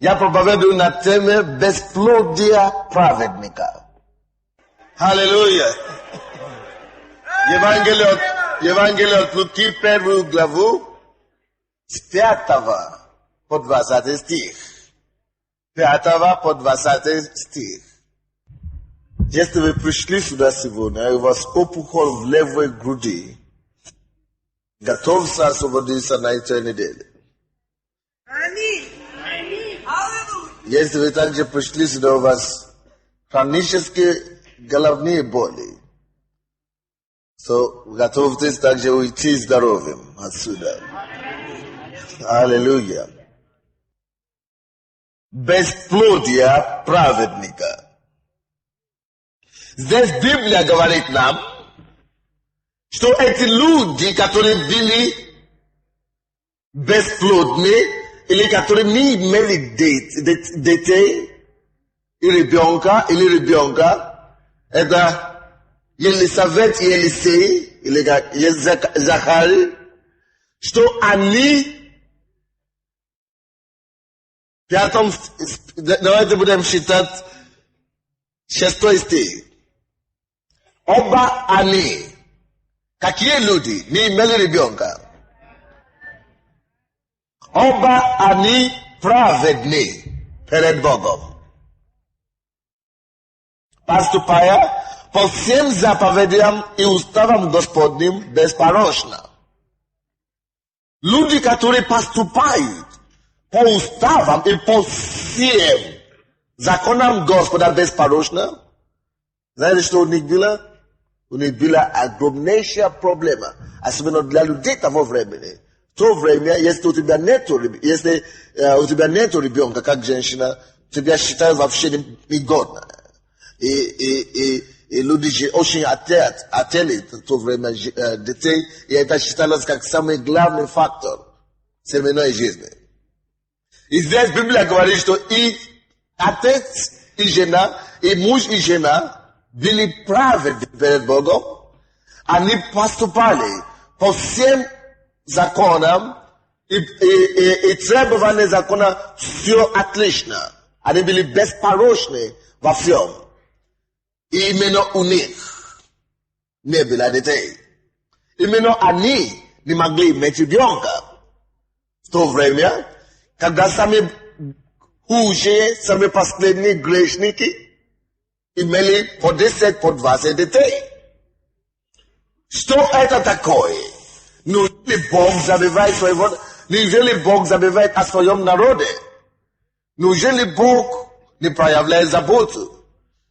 Ja propowiadał na temę bezplodia prawednika. Halleluja. Євангелие от Луки, 1 главу, с 5 по 20 стих. 5 по 20 стих. Если вы пришли сюда сегодня, и у вас опухоль в левой груди, готовься освободиться на этой неделе. Если вы также пришли сюда, у вас хронические головные боли, то готовьтесь также уйти здоровым отсюда. Аллилуйя. Бесплодие праведника. Здесь Библия говорит нам, что эти люди, которые были бесплодны, или которые не имели детей, или ребенка, это Елисавет и Елисей, или Захарий, что они, давайте будем считать 6 стих. Оба они, какие люди, не имели ребенка. Оба они праведны перед Богом. Поступая по всем заповедям и уставам Господним беспорочно. Люди, которые поступают по уставам и по всем законам Господа беспорочно, знаете, что у них было? У них была огромнейшая проблема, особенно для людей того времени. В то время, если у тебя нет ребенка, как женщина, тебя считают вообще негодно. И люди же очень хотели в то время детей, и это считалось как самый главный фактор семейной жизни. И здесь Библия говорит, что и отец, и жена, и муж, и жена были праведны перед Богом. Они поступали по всем законам, и требования закона все отлично. Они были беспорочны во всем. И именно у них не было детей. Именно они не могли иметь ребенка. В то время, когда сами худшие, сами последние грешники имели по 10, по 20 детей. Что это такое? Неужели Бог забывает о своем народе? Неужели Бог не проявляет заботу?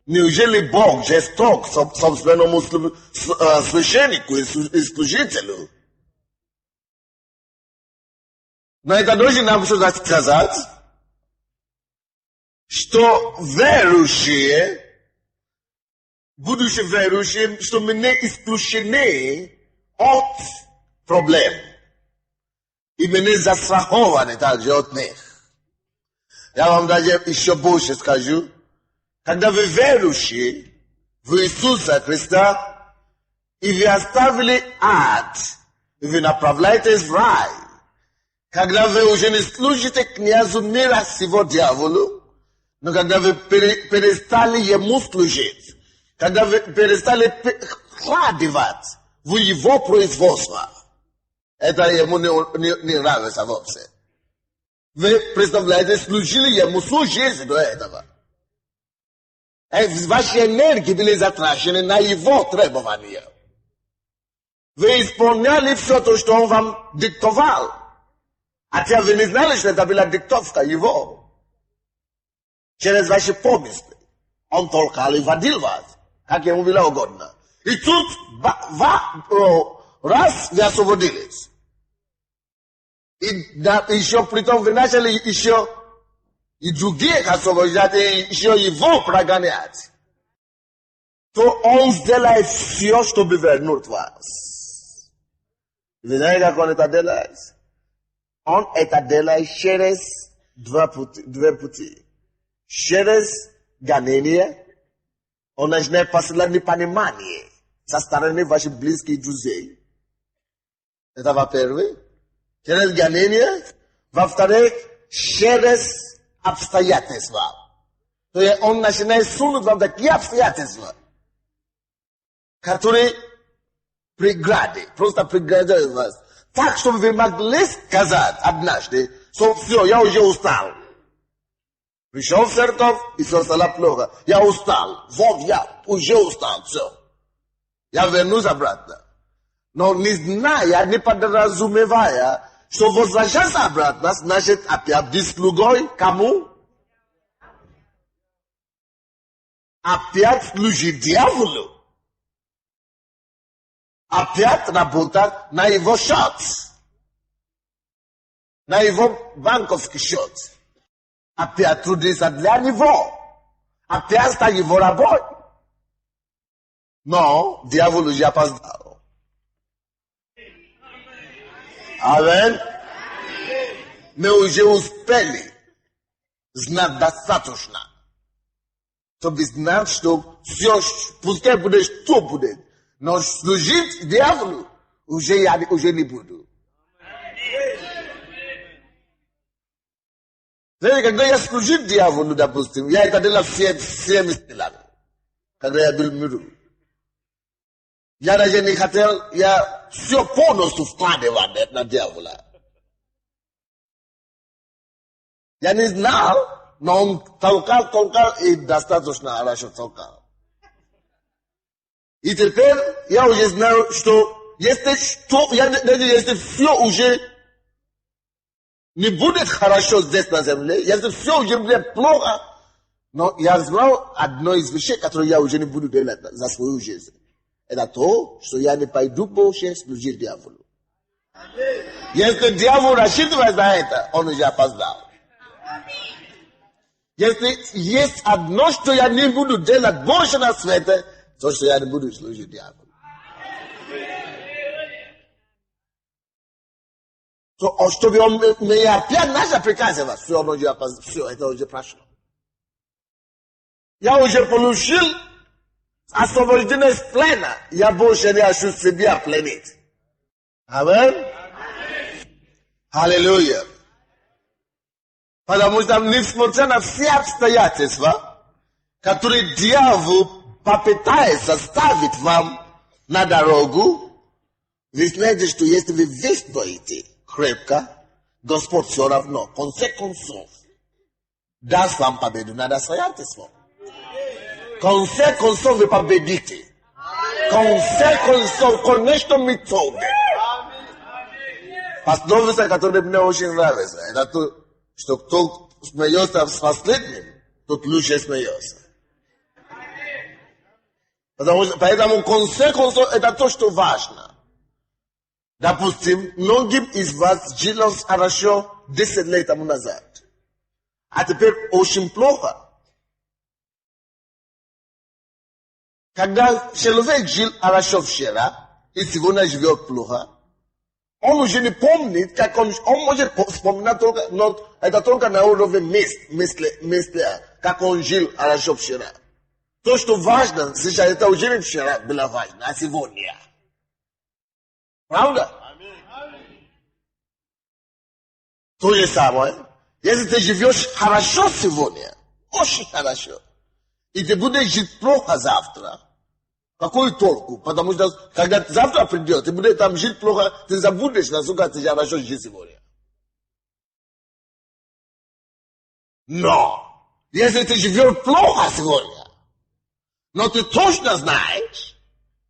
Неужели Бог жесток собственному священнику и служителю? Но это должен нам что-то сказать, что верующие, будучи верующими, что мы не исключены от проблем. И мы не застрахованы также от них. Я вам даже еще больше скажу. Когда вы верующие в Иисуса Христа, и вы оставили ад, и вы направляетесь в рай, когда вы уже не служите князю мира сего дьяволу, но когда вы перестали ему служить, когда вы перестали вкладывать в его производство, это ему не нравится вовсе. Вы, представляете, служили ему всю жизнь до этого. Ваши энергии были затрачены на его требования. Вы исполняли все то, что он вам диктовал. Хотя вы не знали, что это была диктовка его. Через ваши помыслы. Он толкал и водил вас, как ему было угодно. И тут раз вы освободились. И еще притом вы начали еще и других освобождать, и еще его прогонять, то он сделает все, чтобы вернуть вас. Вы знаете, как он это делает? Он это делает через две пути. Через гонение, он начинает посылать непонимание со стороны ваших близких друзей. Это во-первых. Через гонение. Во-вторых, через обстоятельства. То есть он начинает сунуть вам такие обстоятельства, которые преграды, просто преграждают вас. Так, чтобы вы могли сказать однажды, что все, я уже устал. Пришел в церковь, и все стало плохо. Я устал. Вот я уже устал, все. Я вернусь обратно. Но не зная, не подразумевая, что возвращаться обратно, значит опять быть слугой кому? Опять служить дьяволу. Опять работать на его счет. На его банковский счет. Опять трудиться для него. Опять стать его рабой. Но дьявол уже опоздал. Амин. Мы уже успели знать достаточно, чтобы знать, что все, пускай будет, что будет. Но служить дьяволу уже не буду. Знаете, когда я служил дьяволу, допустим, я это делал всеми силами. Когда я был в миру. Я даже не хотел, я все полностью вкладывал на дьявола. Я не знал, но он толкал и достаточно хорошо толкал. И теперь я уже знаю, что если все уже не будет хорошо здесь на земле, если все уже будет плохо, но я знал одно из вещей, которые я уже не буду делать за свою жизнь. Это то, что я не пойду больше служить дьяволу. Если дьявол рассчитывает на это, он уже опоздал. Если есть одно, что я не буду делать больше на свете, то, что я не буду служить дьяволу. То, чтобы он мне опять начал приказывать, все, он уже опоздал, все, это уже прошло. Я уже получил освобождение из плена, я больше не хочу себя пленить. Амин? Аллилуйя. Потому что, несмотря на все обстоятельства, которые дьявол попытается ставить вам на дорогу, вы знаете, что если вы выстоите крепко, Господь все равно, в конце концов, даст вам победу над обстоятельством. В конце концов, вы победите. В конце концов, конечно, методы. Пословица, которая мне очень нравится, это то, что кто смеется с последним, тот лучше смеется. Поэтому, в конце концов, это то, что важно. Допустим, многим из вас жилось хорошо 10 лет тому назад. А теперь очень плохо. Когда человек жил хорошо вчера, и сегодня живет плохо, он уже не помнит, как он может вспоминать только, но это только на уровне мысли, как он жил хорошо вчера. То, что важно, сейчас это уже не вчера было важно, а сегодня. Правда? То же самое. Если ты живешь хорошо сегодня, очень хорошо, и ты будешь жить плохо завтра, какой толку? Потому что, когда завтра придет, ты будешь там жить плохо, ты забудешь, насколько ты хорошо жить сегодня. Но, если ты живешь плохо сегодня, но ты точно знаешь,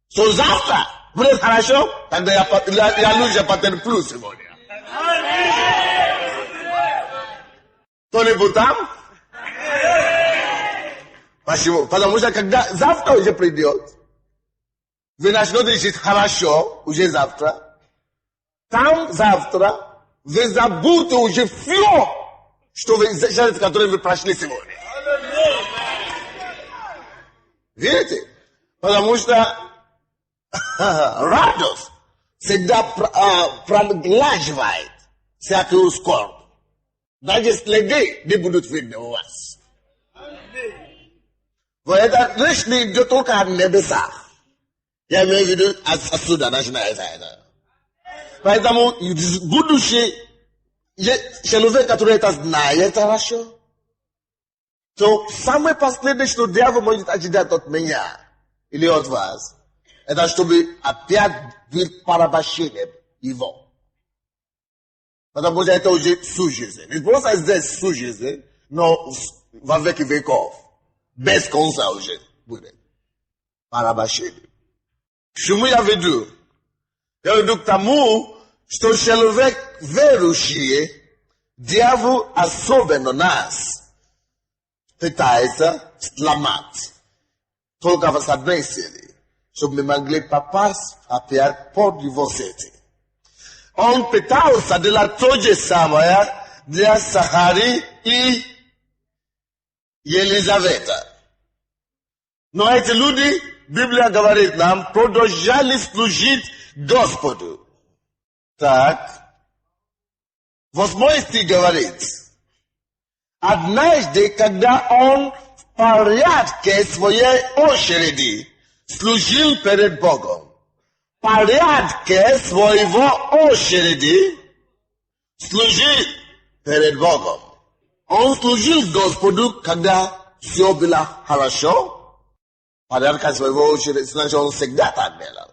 что завтра будет хорошо, тогда я лучше потерплю сегодня. Кто-нибудь там? Почему? Потому что когда завтра уже придет, вы начнете жить хорошо уже завтра. Там завтра вы забудете уже все, что вы, которое вы прошли сегодня. Видите? Потому что радость всегда проглаживает всякую скорбь. Даже следы не будут видны у вас. Вот это речь не идет только о небесах. Я имею в виду отсюда начинается это. Поэтому будущее человек, который это знает хорошо, То самое последнее, что дьявол может ожидать от меня или от вас, это чтобы опять быть порабощением его. Потому что это уже всю жизнь. Не просто здесь всю жизнь, но во веки веков. Без конца уже будет. Порабощение. Почему я веду? Я веду к тому, что человек верующий, дьявол особенно нас пытается сломать. Только в одной цели, чтобы мы могли попасть опять под его сети. Он пытался делать то же самое для Сахари и Елизавета. Но эти люди, Библия говорит нам, продолжали служить Господу. Так, 8 стих говорит, однажды, когда он в порядке своей очереди служил перед Богом, в порядке своего очереди служил перед Богом. Он служил Господу, когда все было хорошо. Порядка своего очереди, значит, он всегда так делал.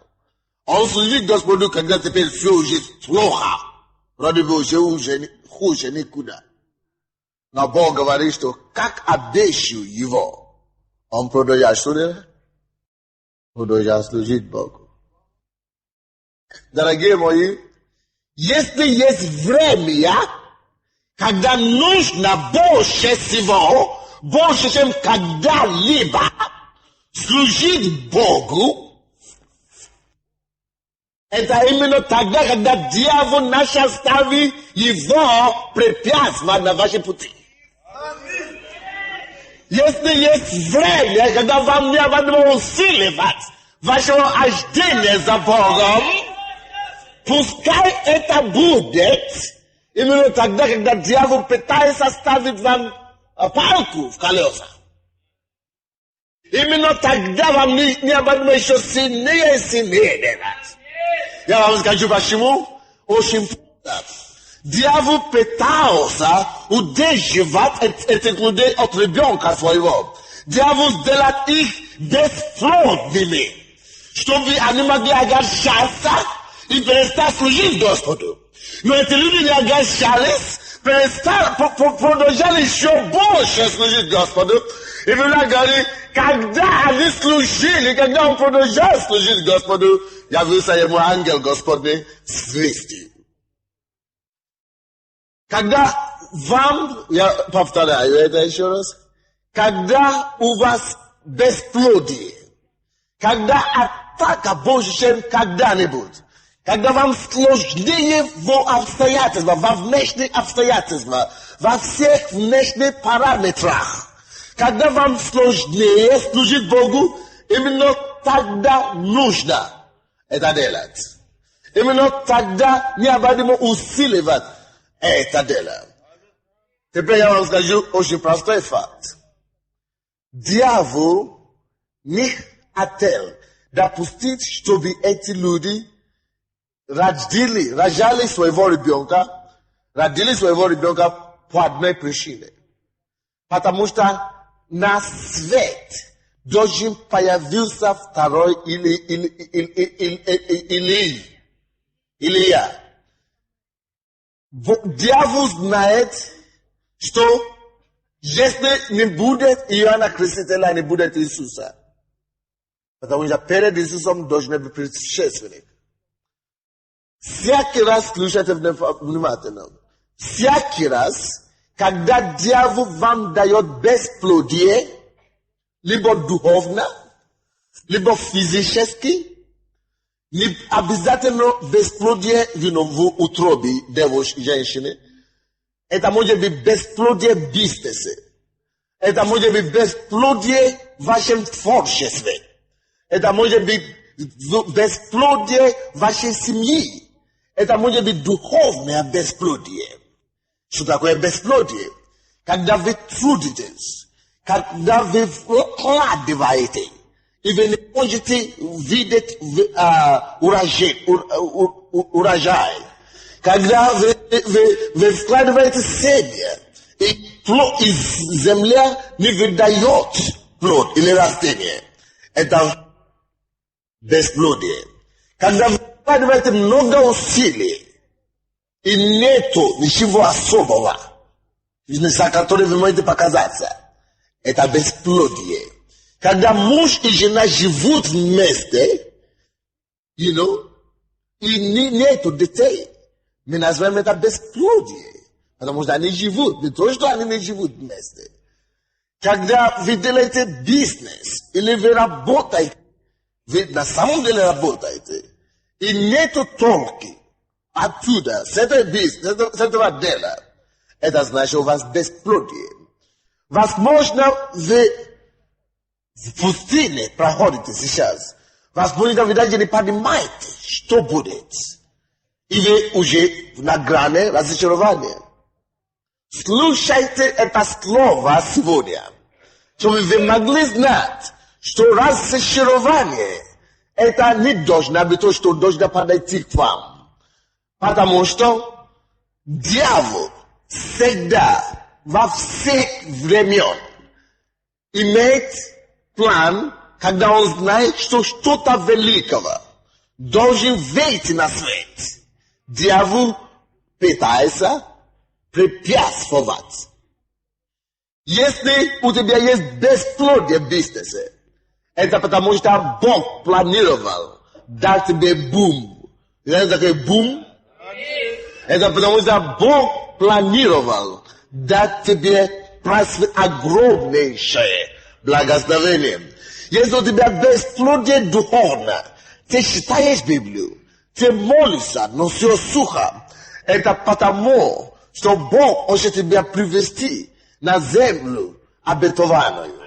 Он служил Господу, когда теперь все уже плохо. Вроде бы уже хуже никуда. Но Бог говорит, что как обещал его, он продолжал что делать? Продолжал служить Богу. Дорогие мои, если есть время, когда нужно больше всего, больше, чем когда-либо, служить Богу, это именно тогда, когда дьявол начал ставить его препятствия на ваши пути. Если есть время, когда вам необходимо усиливать ваше ожидание за Богом, пускай это будет именно тогда, когда дьявол пытается ставить вам палку в колеса. Именно тогда вам необходимо еще сильнее и сильнее делать. Я вам скажу почему. Очень просто. Дьявол пытался удерживать этих людей от ребенка своего. Дьявол сделал их бесплодными, чтобы они могли огорчаться и перестать служить Господу. Но эти люди не огорчались, продолжали еще больше служить Господу. И Библия говорит, когда они служили, когда он продолжал служить Господу, явился ему ангел Господний с вестью. Когда вам, я повторяю это еще раз, когда у вас бесплодие, когда атака больше, чем когда-нибудь, когда вам сложнее в обстоятельствах, во внешних обстоятельствах, во всех внешних параметрах, когда вам сложнее служить Богу, именно тогда нужно это делать. Именно тогда необходимо усиливать это дело. Теперь я вам скажу очень простой факт. Дьявол не хотел допустить, чтобы эти люди рожали своего ребенка по одной причине. Потому что на свет должен появился второй Илья. Дьявол знает, что если не будет Иоанна Крестителя, не будет Иисуса. Потому что перед Иисусом должен быть предшественник. Всякий раз, слушайте внимательно, всякий раз, когда дьявол вам дает бесплодие, либо духовно, либо физически, не обязательно бесплодие в утробе женщины. Это может быть бесплодие бизнеса. Это может быть бесплодие в вашем творчестве. Это может быть бесплодие в вашей семье. Это может быть духовное бесплодие. Что такое бесплодие? Когда вы трудитесь, когда вы вкладываете, и вы не можете видеть урожай. Когда вы вкладываете семя, i zemlia nie wydając plot ile rastenie. Это бесплодие. Когда вы вкладываете много усилий и нету ничего особого, за который вы можете показаться, это бесплодие. Когда муж и жена живут вместе, и нету детей, мы называем это бесплодие. Потому что они живут, не то, что они не живут вместе. Когда вы делаете бизнес, или вы работаете, вы на самом деле работаете, и нету толки оттуда, с этого бизнеса, с этого дела, это значит, у вас бесплодие. Возможно, вы в пустыне проходите сейчас. Возможно, вы даже не понимаете, что будет. И вы уже на грани разочарования. Слушайте это слово сегодня, чтобы вы могли знать, что разочарование это не должно быть то, что должно подойти к вам. Потому что дьявол всегда, во всех времен, имеет план, когда он знает, что что-то великого должен выйти на свет. Дьявол пытается препятствовать. Если у тебя есть бесплодие в бизнесе, это потому что Бог планировал дать тебе бум. Знаете, такой бум? Это потому что Бог планировал дать тебе огромнейшее благословение. Если у тебя бесплодие духовно, ты читаешь Библию, ты молишься, но все сухо. Это потому, что Бог хочет тебя привести на землю обетованную.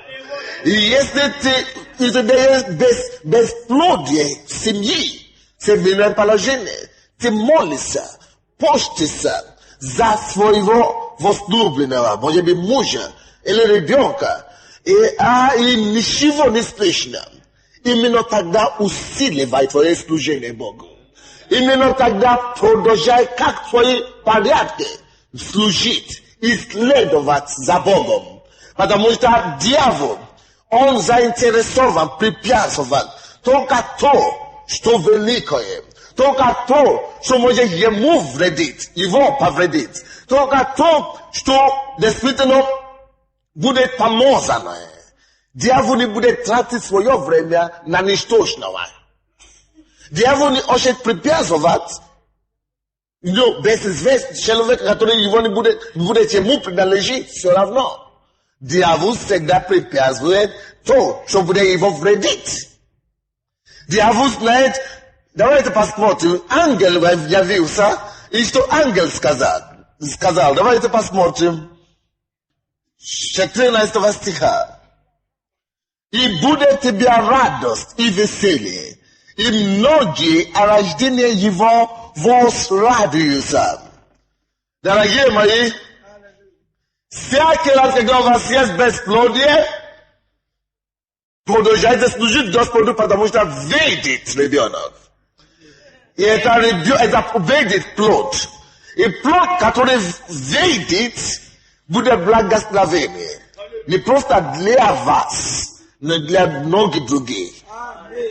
И если у тебя есть бесплодие в семейное положение, ты молишься, постишься за своего возлюбленного, может быть, мужа или ребенка, и ничего не слышно. Именно тогда усиливай твое служение Богу. Именно тогда продолжай как твои порядки служить и следовать за Богом. Потому что дьявол, он заинтересован препятствовать только то, что великое. Только то, что может ему вредить, его повредить. Только то, что действительно будет помазанное. Дьявол не будет тратить свое время на ничтожного. Дьявол не хочет препятствовать. Без человека, который его не будет ему принадлежить, все равно. Дьявол всегда препятствует то, что будет его вредить. Дьявол знает, давайте посмотрим, ангел явился, и что ангел сказал, давайте посмотрим, 14 стиха. И будет тебе радость и веселье, и многие о рождении его возрадуются. Дорогие мои, всякий раз, когда у вас есть бесплодие, продолжайте служить Господу, потому что выйдет ребенок. И это выйдет плод. И плод, который выйдет, будет благословение. Не просто для вас, но для многих других.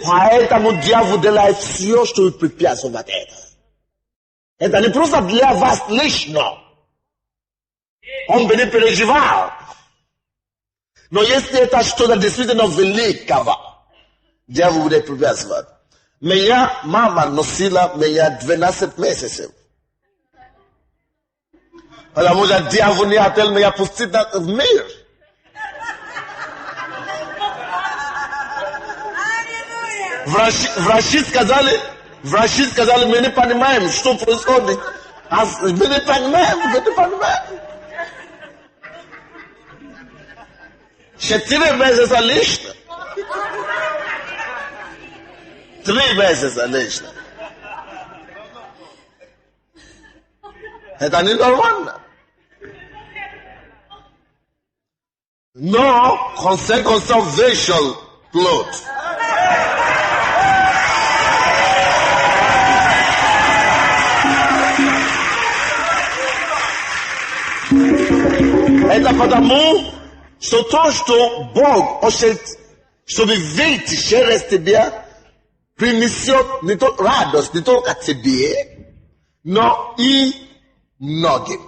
Поэтому дьявол делает все, чтобы препятствовать это. Это не просто для вас лично. Он бы не переживал. Но если это что-то действительно великого, дьявол будет препятствовать. Моя мама носила меня 12 месяцев. Потому что дьявол не хотел меня пустить в мир. Врачи сказали, мы не понимаем, что происходит. Мы не понимаем. 4 месяца лично. 3 месяца лично. Это ненормально. Но conservation plot. Это потому, что то, что Бог хочет, чтобы выйти через тебя, принесет не только радость, не только тебе, но и многим.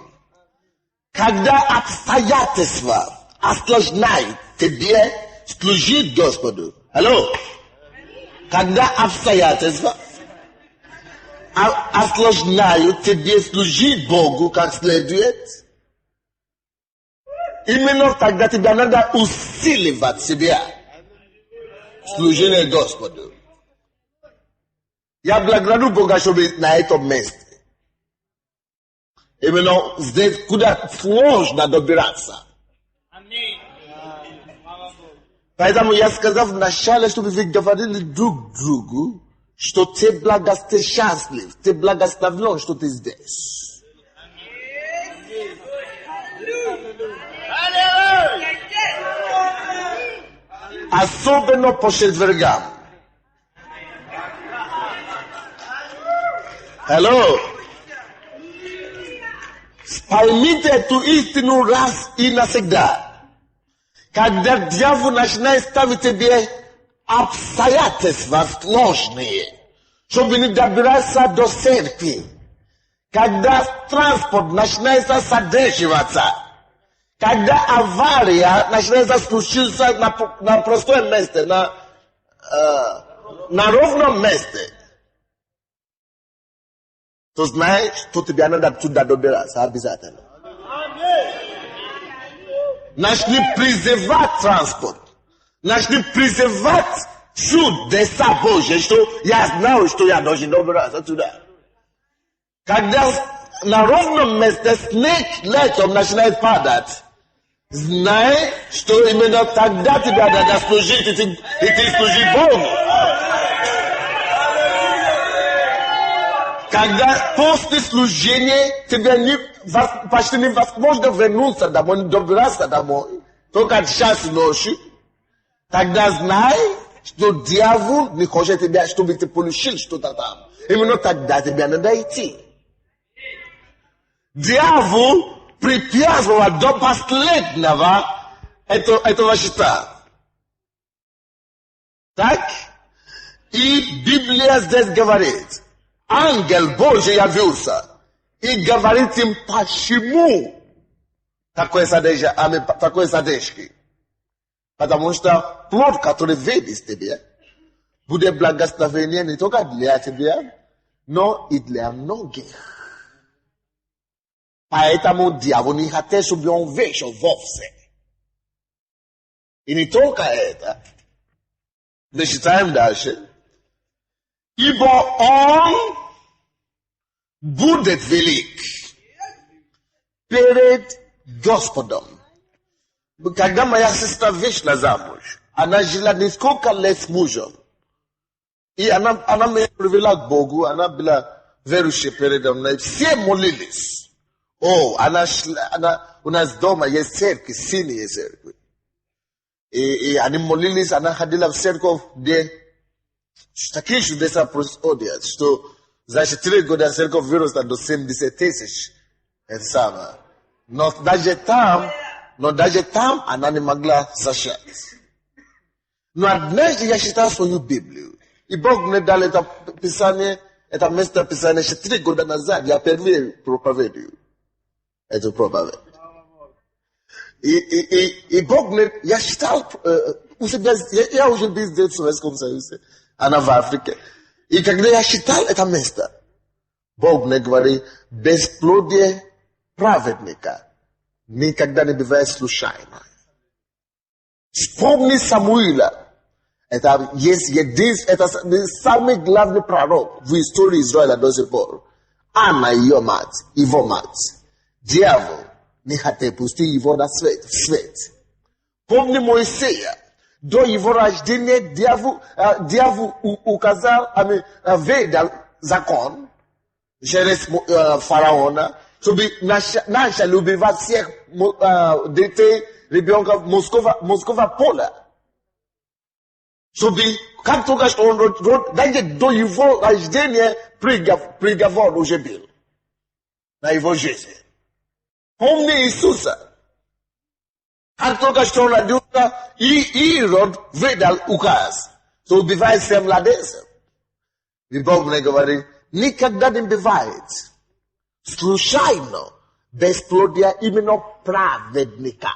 Когда обстоятельства осложняют тебе служить Господу. Алло? Когда обстоятельства осложняют тебе служить Богу как следует, именно тогда тебе надо усиливать себя служение Господу. Я благодарю Бога, чтобы на этом месте. Именно здесь, куда сложно добираться. Поэтому я сказал вначале, чтобы вы говорили друг другу, что ты счастлив, ты благословлен, что ты здесь. Особенно по четвергам. Hello. Поймите эту истину раз и навсегда. Когда дьявол начинает ставить тебе обстоятельства сложные, чтобы не добираться до церкви, когда транспорт начинает задерживаться, когда авария начинает случиться на простом месте, на ровном месте, то знаешь, что тебе надо туда добираться обязательно. Начни призывать транспорт. Начни призывать чудеса Божьи, что я знаю, что я должен добираться туда. Когда на ровном месте снег летом начинает падать, знай, что именно тогда тебе надо служить, и ты служишь Богу. Когда после служения тебе почти невозможно вернуться домой, добраться домой, только от часа ночи, тогда знай, что дьявол не хочет тебя, чтобы ты получил что-то там. Именно тогда тебе надо идти. Дьявол препятствовал до последнего этого щита. Так? И Библия здесь говорит, ангел Божий явился и говорит им, почему такой задержки. Потому что плод, который выйдет из тебя, будет благословение не только для тебя, но и для многих. Поэтому дьявол не хотел, чтобы он вышел вовсе. И не только это. Дочитаем дальше. Ибо он будет велик перед Господом. Когда моя сестра вышла замуж, она жила несколько лет с мужем. И она меня привела к Богу, она была верующей передо мной. Все молились. У нас дома есть церковь, синяя церковь. И они молились, она ходила в церковь, где такие чудеса происходят, что за 4 года церковь выросла до 70 тысяч. Это самое. Но даже там она не могла зачать. Но однажды я читал свою Библию. И Бог мне дал это писание, это место писания 4 года назад. Я впервые проповедую. Это проповедь. И Бог мне, я читал, я уже был здесь в Советском Союзе, она в Африке. И когда я читал это место, Бог мне говорит, бесплодие праведника никогда не бывает случайно. Вспомни Самуила. Это самый главный пророк в истории Израиля до сих пор. Анна ее мать, его мать. Дьявол не хотел пустить его на свет. Помни Моисея. До его рождения дьявол указал, выдал закон через фараона, чтобы начали убивать всех детей, ребенков мужского пола. Чтобы, как только он даже до его рождения приговор уже был на его жизнь. Помни Иисуса. Как только что он родился, Ирод выдал указ, что убивай всем младенцев. И Бог мне говорит, никогда не бывает случайно бесплодия именно праведника.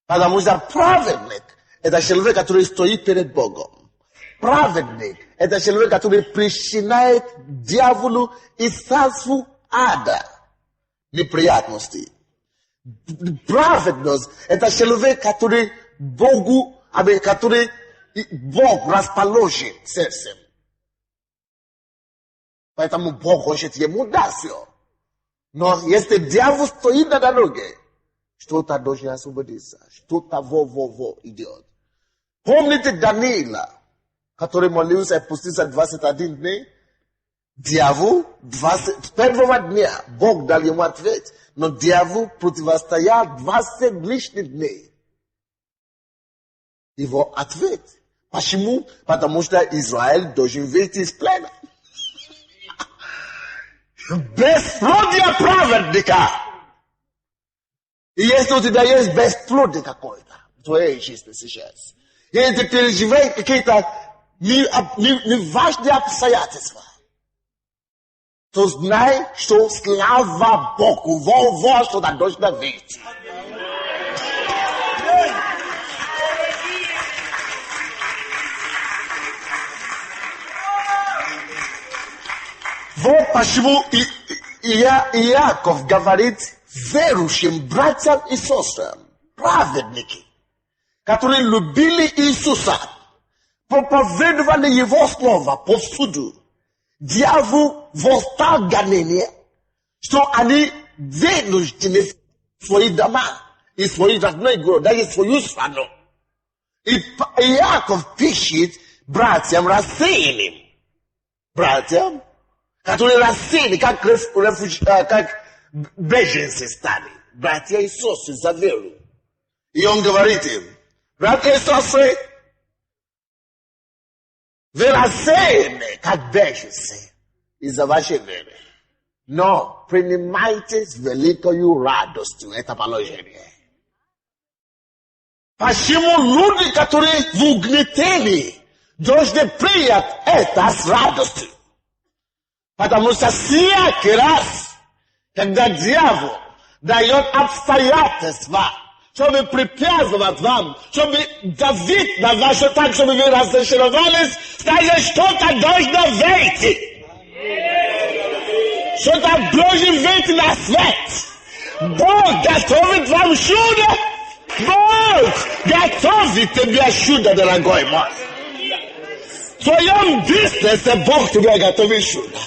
Потому что праведник – это человек, который стоит перед Богом. Праведник – это человек, который причиняет дьяволу и царству ада неприятности. Праведность – это человек, который Бог расположен сердцем. Поэтому Бог хочет ему дать все. Но если дьявол стоит на дороге, что-то должен освободиться, что-то идет. Помните Даниила, который молился и пустился 21 дней? Дьявол, первого дня Бог дал ему ответ, но дьявол противостоял 20 лишних дней. Его ответ. Почему? Потому что Израиль должен выйти из плена. Бесплодие праведника. И если у тебя есть бесплодие какое-то в твоей жизни сейчас, и ты переживаешь какие-то неважные обстоятельства, то знай, что слава Богу, что-то должно выйти. Вот почему Иаков говорит верующим братьям и сестрам, праведники, которые любили Иисуса, проповедовали Его слово повсюду. Дьявол восстал гонение, что они вынуждены свои дома и свои родные города, и свою страну. И Иаков пишет братьям рассеянным, братьям, которые рассеяны, как беженцы стали, братья и сестры за веру. И он говорит им, братья и сестры, вы рассеяны, как беженцы из-за вашей веры. Но принимайте с великою радостью это положение. Почему люди, которые в угнетении, должны принять это с радостью? Потому что всякий раз, когда дьявол дает обстоятельства, чтобы препятствовать вам, чтобы давить на вас, так, чтобы вы разочаровались, значит, что-то должно выйти. Что-то должно выйти на свет. Бог готовит вам чудо. Бог готовит тебе чудо, дорогой мой. В твоем бизнесе Бог тебе готовит чудо.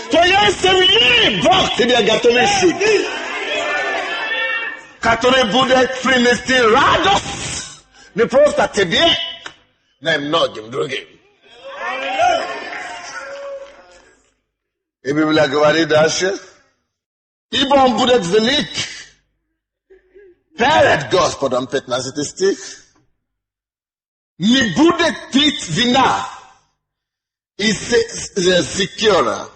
В твоей семье Бог тебе готовит чудо, который будет принести радость не просто тебе, но и многим другим. И Библия говорит дальше, ибо он будет велик перед Господом, 15 стих, не будет пить вина из сикера,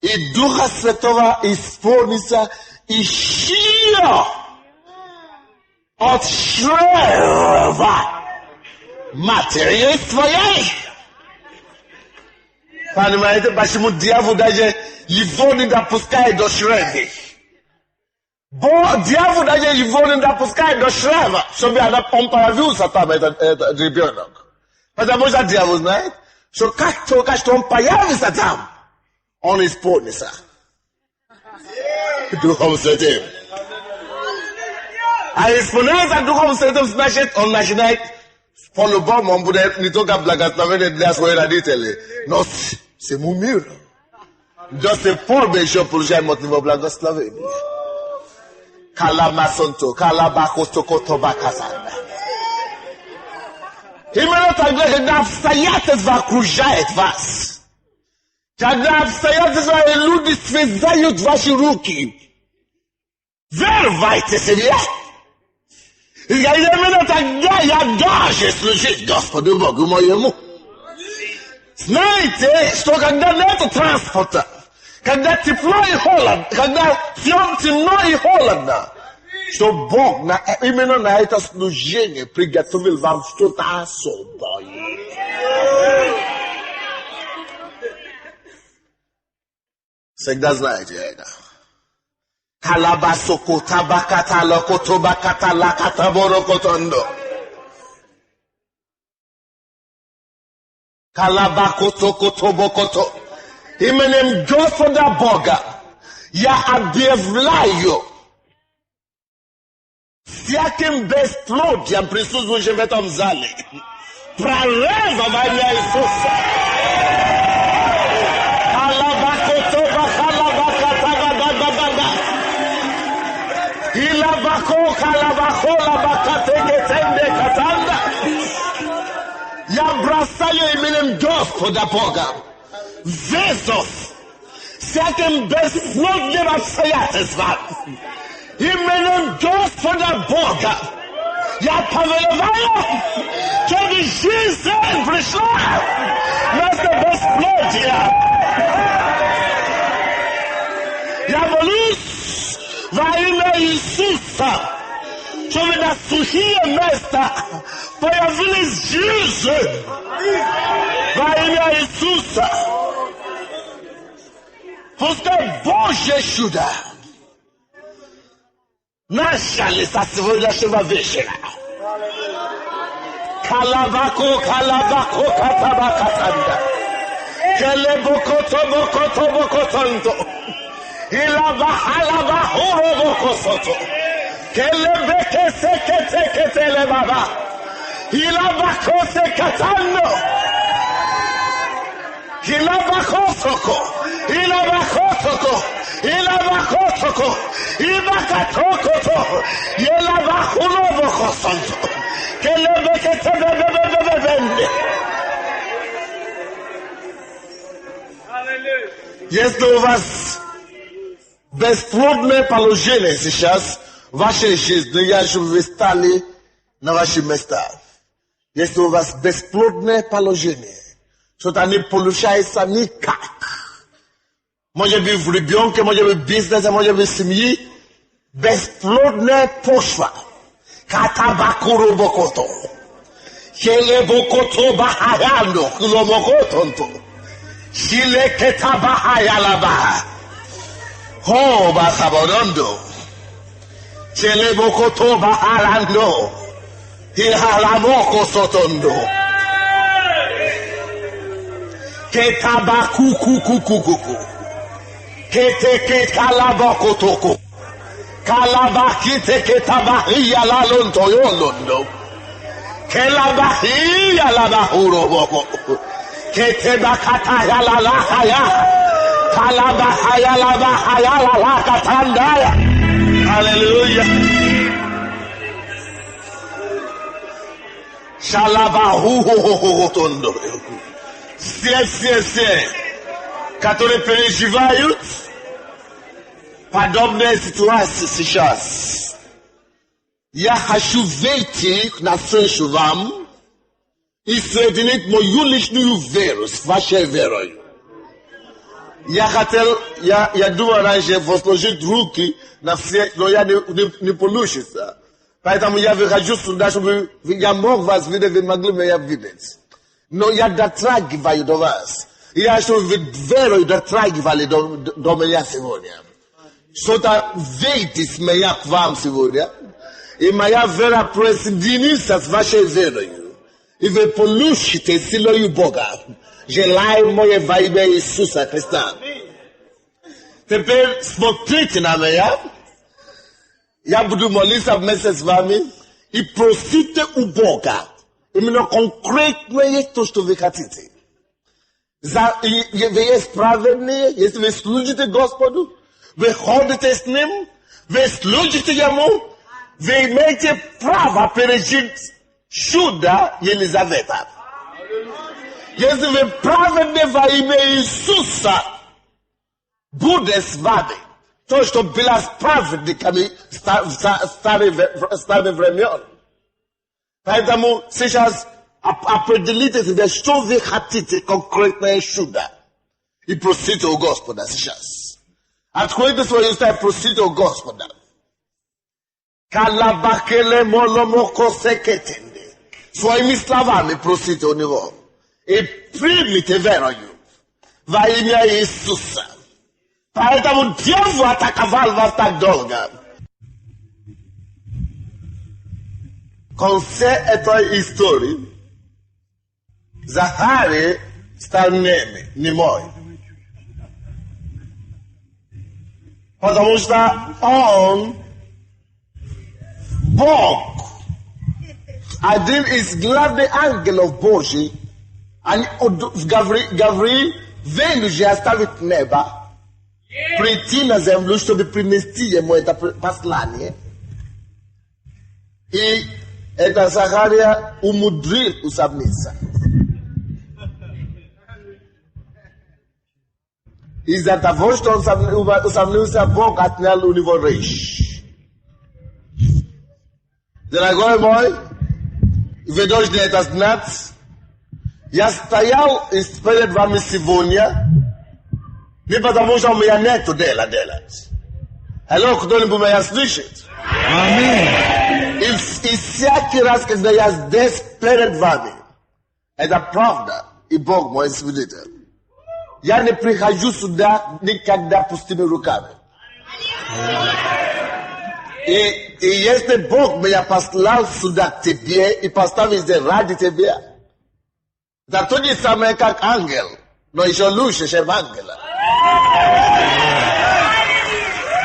и Духа Святого исполнится еще от чрева матери своей. Понимаете, почему дьявол даже его не допускает до чрева? Дьявол даже его не допускает до чрева, чтобы он появился там, этот ребенок. Потому что дьявол знает, что как только что он появится там, он исполнится Духом Святым. А исполняется Духом Святым, значит, он начинает по-любому, он будет не только благословен для своих родителей, но всему миру. До сих пор бы еще получает мотив благословения. Каламасонто, калабахостокотобакасанда. Именно тогда, когда обстоятельства окружают вас, когда обстоятельства и люди связают ваши руки, вервайте себе. И именно тогда я должен служить Господу Богу моему. Знаете, что когда нет транспорта, когда тепло и холодно, когда всем темно и холодно, So Bog na imeno na ita slujenie приготовил вам что-то особое. Всегда знаете это. Kalabasoko tabakata lokoto bakata lakata borokotondo. Kalabakoto koto bokoto. Imenem Господа Бога. Я объявляю всяким бесплодием, присутствующим в этом зале, прорыва во имя Иисуса. Калабакото бахалабаката бабабаба. Илабако калабахо лабакатегетенде катанда. Я бросаю именем Господа Бога вызов всяким бесплодным обстоятельствам. Именем Господа Бога я повелеваю, чтобы жизнь пришла вместо бесплодия. Я молюсь во имя Иисуса, чтобы на сухие места появились жизнь во имя Иисуса. Пускай Божье чудо начали со сегодняшнего вечера. Калабако, калабако, катабакатанда. Келебокото, бокото, бокотондо. Илабахалаба, хоробокосото. Kelebeke sekete ketele baba. Hilabako sekatando. Hilabakotoko. Hilabakotoko. Hilabakotoko. Ibakatokoto. Yelabakulobokosonto. Kelebeke tebebebebebende. Если у вас бесплодное положение сейчас в вашей жизни, я же вы стали на ваши места. Если у вас бесплодное положение, что-то не получается никак. Может быть в ребенке, может быть в бизнесе, может быть в семье. Бесплодная почва. Катабакуру бокото. Хеле бокото бахаяно, куломокотонто. Шиле кетабахаялаба. Ho bakabodondo. Chelebokoto bahalando. Hihalamoko sotondo. Ketabakukukukuku. Keteke kalabokotoko. Kalabakite ketabahiya lalonto yolondo. Kelabahiya labahuro boko. Ketebakataya lalahaya. Kalabahaya labahaya lalakatandaya. Hallelujah. Шалабаху-ху-ху-ху-тондо. Все, которые переживают подобные ситуации сейчас. Я хочу выйти навстречу вам и соединить мою личную веру с вашей верой. Я думал раньше возложить руки на все, но я не получится. Поэтому я выхожу сюда, чтобы я мог вас видеть, вы могли меня видеть. Но я дотрагиваю до вас. Я чтобы вы верой дотрагивали до меня сегодня. Что-то выйти с меня к вам сегодня. И моя вера присоединится с вашей верой. И вы получите силою Бога. Желаю мое во имя Иисуса Христа. Теперь смотрите на меня. Я буду молиться вместе с вами. И просите у Бога. Именно конкретное то, что вы хотите. Вы есть праведные, если вы служите Господу, вы ходите с Ним, вы служите Ему, вы имеете право пережить чудо Елизавета. Если вы праведны во имя Иисуса, будет с вами. То, что было с праведниками старых времен. Поэтому сейчас определите себе, что вы хотите конкретное чудо. И просите у Господа сейчас. Откройте свои уста и просите у Господа. Kalabakele molomoko seketende. Svoimi slavami prosite o nivo. E primite vero ju. Va imja Isusa. Поэтому дьявол атаковал вас так долго. В конце этой истории Захарий стал немой. Потому что он, Бог, один из главных ангелов Божьих, Гавриил, вынужден оставить небо, прийти на землю, чтобы принести ему это послание. И это Захария умудрил усомниться. Из-за того, что он усомнился, Бог отнял у него речь. Дорогой мой, вы должны это знать. Я стоял перед вами сегодня, не потому что у меня нету дела делать. Алло, кто-нибудь меня слышит? Аминь. И всякий раз, когда я здесь перед вами, это правда, и Бог мой свидетель. Я не прихожу сюда никогда пустыми руками. И если Бог меня послал сюда к тебе и поставил здесь ради тебя, это то же самое, как ангел, но еще лучше, чем ангела.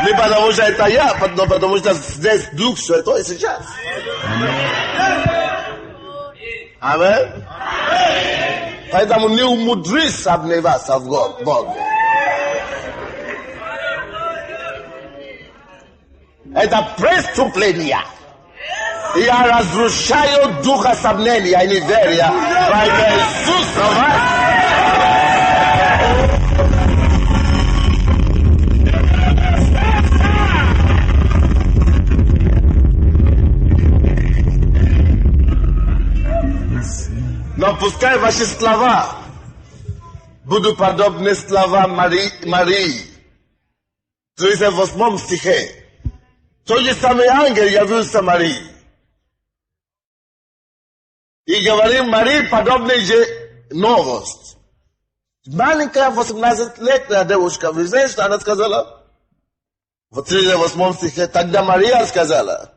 Не потому что это я, но потому что здесь Дух Святой сейчас. Аминь. Поэтому не умудрись сомневаться в Боге. Это преступление. Я разрушаю духа сомнения и неверия во имя Иисуса. Но пускай ваши слова будут подобны словам Марии. 38 стихе. Тот же самый ангел явился Марии. И говорим Марии подобная же новость. Маленькая 18-летняя девушка, вы знаете, что она сказала? В 38 стихе. Тогда Мария сказала: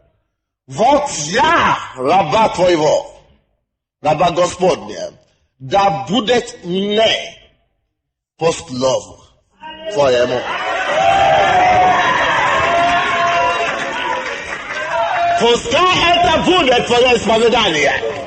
вот я, раба твоего, раба Господня, да будет мне по слову твоему. Пускай это будет твое исповедание.